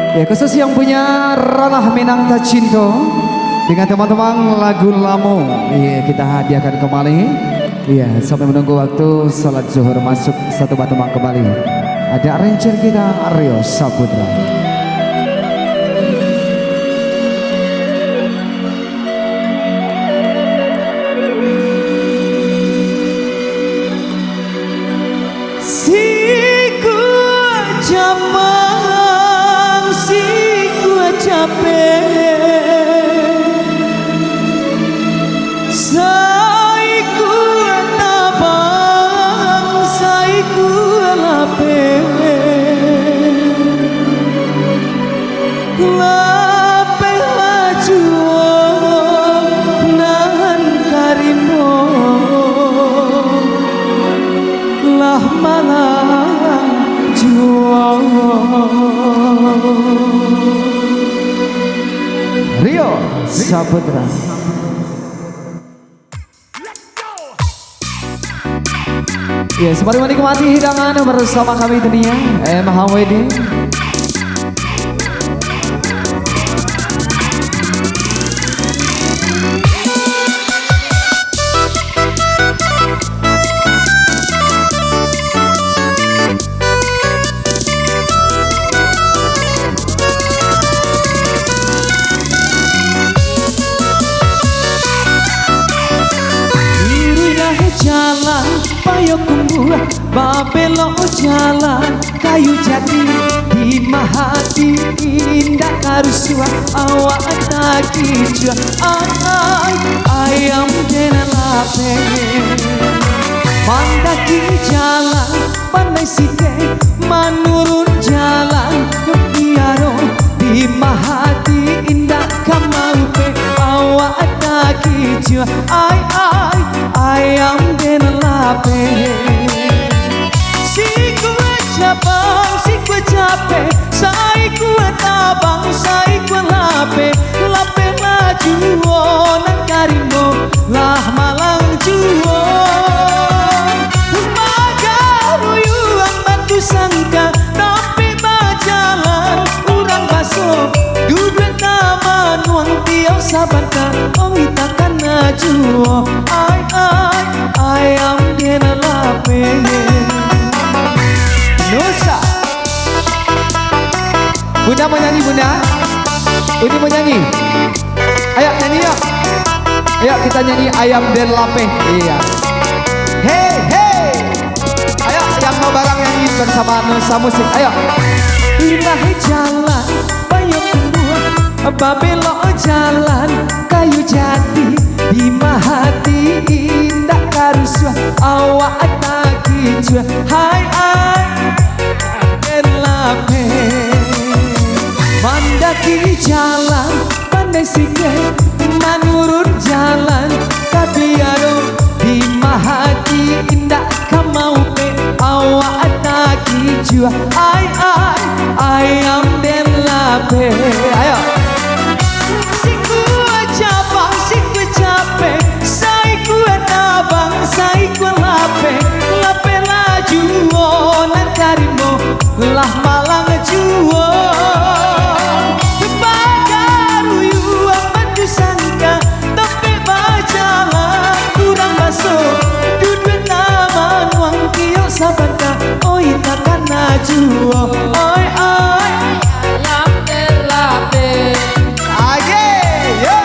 Ya, khusus yang punya ranah Minang Tacinto dengan teman-teman lagu Lamo, iya kita hadiahkan kembali. Iya, sampai menunggu waktu salat zuhur masuk satu batu kembali. Ada arranger kita Aryo Saputra. Rio Saputra. Ya, sembari menikmati hidangan bersama kami tentunya Mahawedi. Jalan payo kumbuh babelo jalan kayu jati di mahati indah karusua awak taki jua ayam denalape mandaki jalan pandai sike manurun jalan kebiaro di mahati indah kamaupe awak taki jua ayam denalape si kue cabang si kue capek sai kue tabang sai kue lape laju nang karimo lah malang juo magaruyuan batu sangka tapi bajalan urang baso duduk taman wang tiaw sabanta omi takkan najuo ayam denalape Nusa. Bunda mau nyanyi bunda? Bunda mau nyanyi? Ayo nyanyi yuk. Ayo kita nyanyi ayam denalape. Iya. Hey hey. Ayo yang mau bareng nyanyi bersama Nusa Musik. Ayo. Indah jalan payo kumbuh babelo jalan kayu jati di mahati indah karusua awak taki jua hai denlape mandaki jalan pandai sike manurun jalan kabiaro di mahati indah kamaupe awak taki jua ayam denlape ayo lah malang juo bagaruyuan batu sangka tapi bajalan kurang masuk duduk taman wang kio sabanta oi takkan najuo oi ayam denalape age yo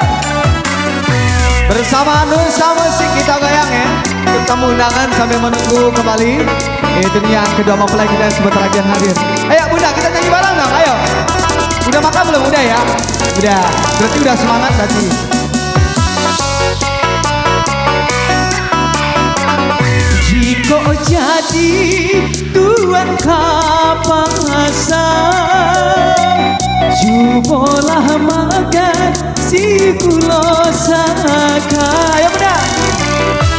bersama Nusa Musik kita goyang ya untuk tamu undangan sambil menunggu kembali. Itu nih yang kedua mempelai kita sebentar lagi yang hadir. Ayo bunda kita nyanyi bareng dong, ayo. Udah makan belum? Udah ya? Udah, berarti udah semangat berarti. Jika jadi tuan kapasan jubolah makan si kulo saka. Ayo bunda.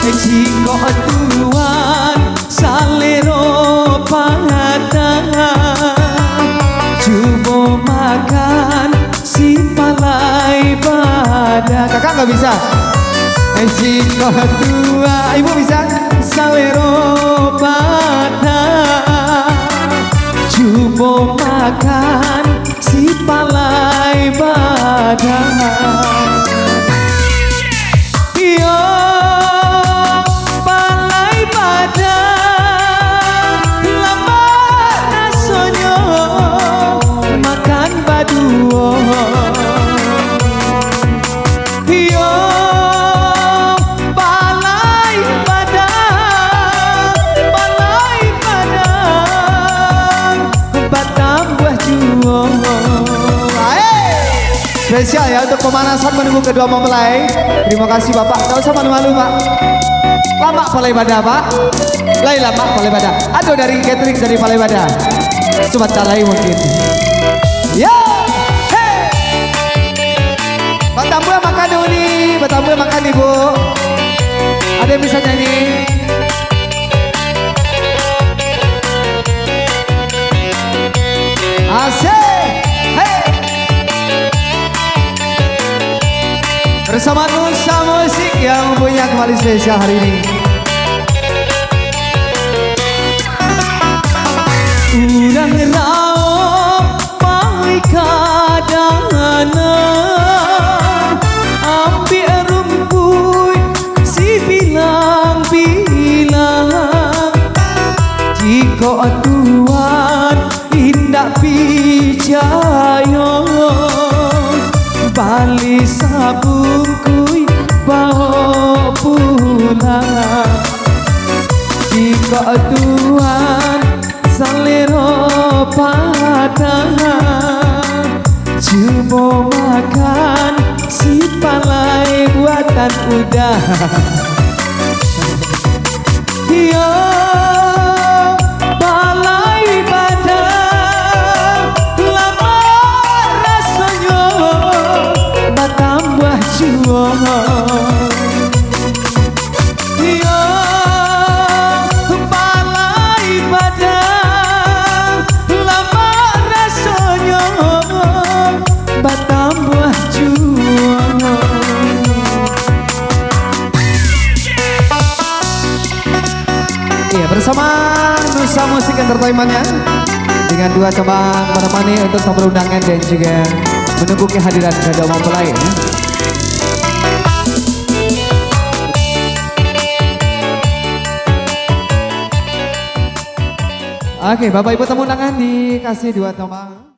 Jika tuan salero pangatang cubo makan si palai badan. Kakak nggak bisa? Si tua ibu bisa? Salero badan cubo makan si Spesial ya untuk pemanasan menunggu kedua mempelai. Terima kasih Bapak. Gak usah malu-malu Pak. Lama Balai Bada Pak. Lain lama Balai Bada. Aduh dari catering dari Balai Bada. Sebentar lagi mungkin. Ya. Hey. Pak Tambu makan dulu nih. Pak Tambu makan Ibu. Ada yang bisa nyanyi? Asik. Hey. Bersama Nusa Musik yang punya kembali spesial hari ini. Urang raop pai kadangana ambi rumpui si bilang-bilang jika Tuhan indah pijayo bali sabungkui bawa pulang jika Tuhan salero padang cuma makan si palai buatan udah yo palai padang lama rasanya batambah juang yo palai padang lama rasanya batambah juang. Iya bersama Nusa Musik Entertainment-nya dengan dua cabang menemani untuk tamu undangan dan juga menunggu kehadiran kedua mempelai ya. Oke, Bapak Ibu tamu undangan dikasih dua tombak.